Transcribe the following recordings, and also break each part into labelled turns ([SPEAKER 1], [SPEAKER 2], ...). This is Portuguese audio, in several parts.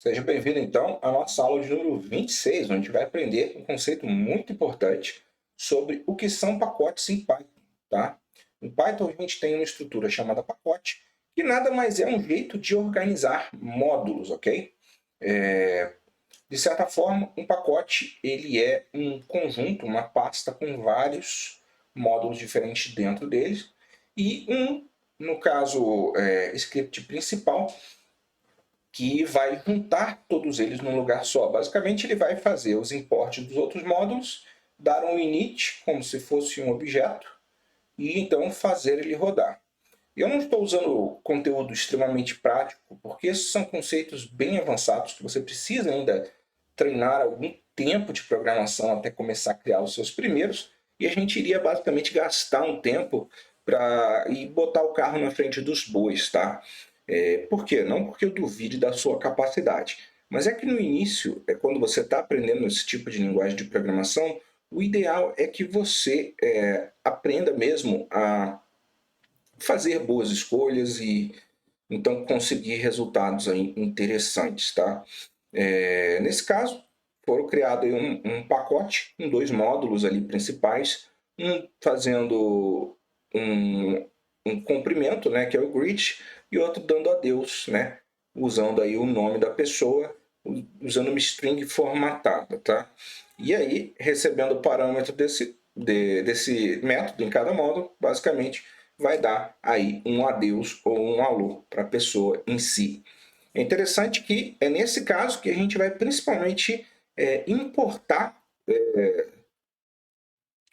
[SPEAKER 1] Seja bem-vindo, então, à nossa aula de número 26, onde a gente vai aprender um conceito muito importante sobre o que são pacotes em Python, tá? Em Python, a gente tem uma estrutura chamada pacote, que nada mais é um jeito de organizar módulos, ok? De certa forma, um pacote ele é um conjunto, uma pasta com vários módulos diferentes dentro deles, e no caso, script principal, que vai juntar todos eles num lugar só. Basicamente, ele vai fazer os imports dos outros módulos, dar um init, como se fosse um objeto, e então fazer ele rodar. Eu não estou usando conteúdo extremamente prático, porque esses são conceitos bem avançados que você precisa ainda treinar algum tempo de programação até começar a criar os seus primeiros, e a gente iria basicamente gastar um tempo para ir botar o carro na frente dos bois, tá? Por quê? Não porque eu duvide da sua capacidade, mas é que no início, quando você está aprendendo esse tipo de linguagem de programação, o ideal é que você aprenda mesmo a fazer boas escolhas e então conseguir resultados aí interessantes, tá? Nesse caso, foram criados aí um pacote com dois módulos ali principais, um fazendo um, um comprimento, né, que é o greet, e outro dando adeus, né, usando aí o nome da pessoa, usando uma string formatada, tá? E aí, recebendo o parâmetro desse método em cada módulo, basicamente vai dar aí um adeus ou um alô para a pessoa em si. É interessante que é nesse caso que a gente vai principalmente importar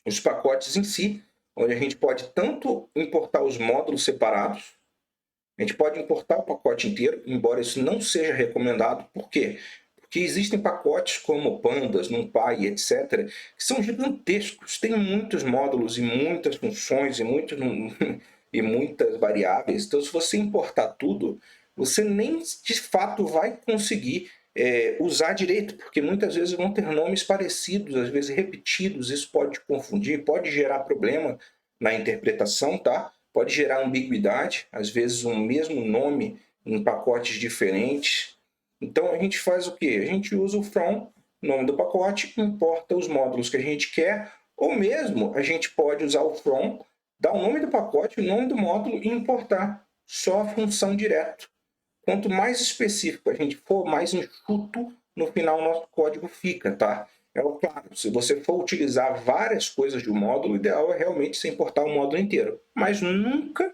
[SPEAKER 1] os pacotes em si, onde a gente pode tanto importar os módulos separados, a gente pode importar o pacote inteiro, embora isso não seja recomendado. Por quê? Porque existem pacotes como Pandas, NumPy, etc., que são gigantescos, tem muitos módulos e muitas funções e muitas variáveis. Então, se você importar tudo, você nem de fato vai conseguir usar direito, porque muitas vezes vão ter nomes parecidos, às vezes repetidos. Isso pode te confundir, pode gerar problema na interpretação, tá? Pode gerar ambiguidade, às vezes um mesmo nome em pacotes diferentes. Então a gente faz o quê? A gente usa o from, nome do pacote, importa os módulos que a gente quer, ou mesmo a gente pode usar o from, dar o nome do pacote, o nome do módulo e importar só a função direto. Quanto mais específico a gente for, mais enxuto no final o nosso código fica, tá? É claro, se você for utilizar várias coisas de um módulo, o ideal é realmente você importar o módulo inteiro. Mas nunca,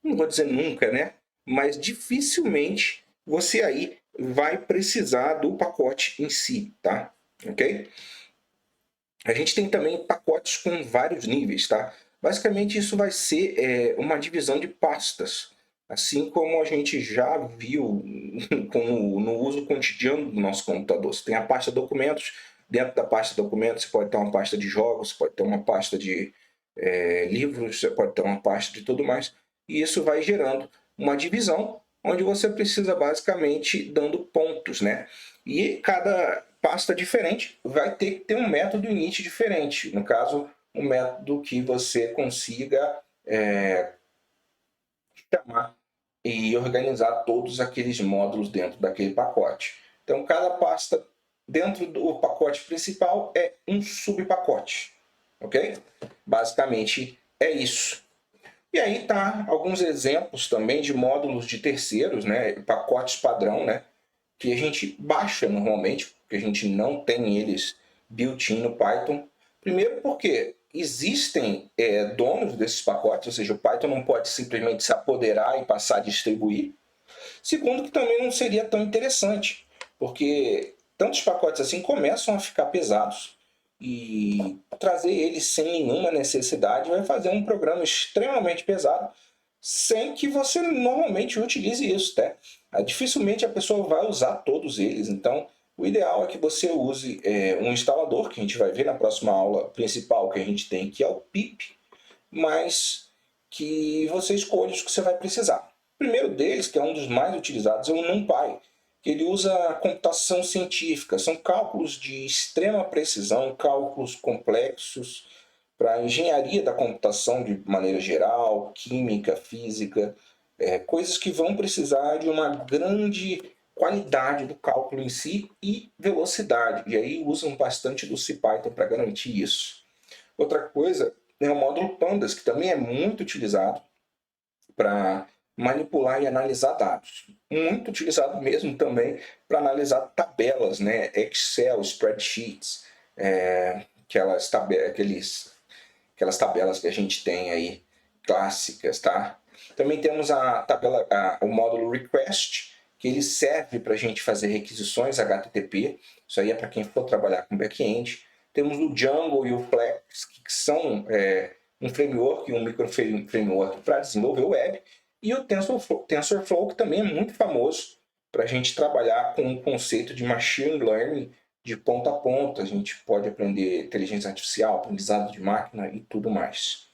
[SPEAKER 1] não vou dizer nunca, né? Mas dificilmente você aí vai precisar do pacote em si, tá? Ok? A gente tem também pacotes com vários níveis, tá? Basicamente isso vai ser uma divisão de pastas, assim como a gente já viu no uso cotidiano do nosso computador. Você tem a pasta documentos, dentro da pasta documentos você pode ter uma pasta de jogos, você pode ter uma pasta de livros, você pode ter uma pasta de tudo mais, e isso vai gerando uma divisão onde você precisa basicamente dando pontos, né? E cada pasta diferente vai ter que ter um método init diferente. No caso, um método que você consiga chamar e organizar todos aqueles módulos dentro daquele pacote. Então, cada pasta dentro do pacote principal é um subpacote, ok? Basicamente é isso. E aí tá alguns exemplos também de módulos de terceiros, né, pacotes padrão, né, que a gente baixa normalmente, porque a gente não tem eles built-in no Python. Primeiro porque existem donos desses pacotes, ou seja, o Python não pode simplesmente se apoderar e passar a distribuir. Segundo que também não seria tão interessante, porque tantos pacotes assim começam a ficar pesados. E trazer eles sem nenhuma necessidade vai fazer um programa extremamente pesado, sem que você normalmente utilize isso, tá? Dificilmente a pessoa vai usar todos eles, então o ideal é que você use um instalador, que a gente vai ver na próxima aula principal que a gente tem, que é o pip, mas que você escolha os que você vai precisar. O primeiro deles, que é um dos mais utilizados, é o NumPy, que ele usa computação científica. São cálculos de extrema precisão, cálculos complexos para engenharia da computação de maneira geral, química, física, coisas que vão precisar de uma grande qualidade do cálculo em si e velocidade. E aí usam bastante do CPython para garantir isso. Outra coisa é o módulo Pandas, que também é muito utilizado para manipular e analisar dados. Muito utilizado mesmo também para analisar tabelas, né? Excel, spreadsheets, aquelas tabelas que a gente tem aí, clássicas, tá? Também temos o módulo Request, que ele serve para a gente fazer requisições HTTP. Isso aí é para quem for trabalhar com back-end. Temos o Django e o Flex, que são um framework e um micro-framework para desenvolver web. E o TensorFlow, que também é muito famoso para a gente trabalhar com o conceito de machine learning de ponta a ponta. A gente pode aprender inteligência artificial, aprendizado de máquina e tudo mais.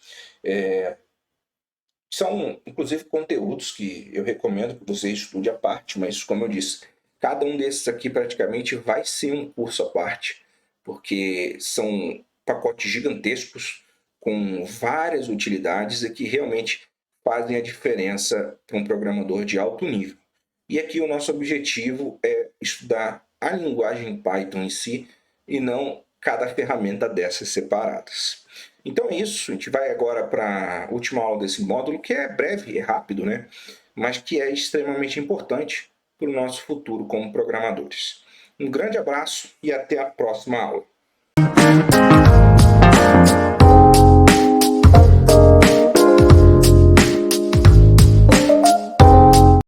[SPEAKER 1] São, inclusive, conteúdos que eu recomendo que você estude à parte, mas, como eu disse, cada um desses aqui praticamente vai ser um curso à parte, porque são pacotes gigantescos com várias utilidades e que realmente fazem a diferença para um programador de alto nível. E aqui o nosso objetivo é estudar a linguagem Python em si e não cada ferramenta dessas separadas. Então é isso, a gente vai agora para a última aula desse módulo, que é breve e rápido, né? Mas que é extremamente importante para o nosso futuro como programadores. Um grande abraço e até a próxima aula.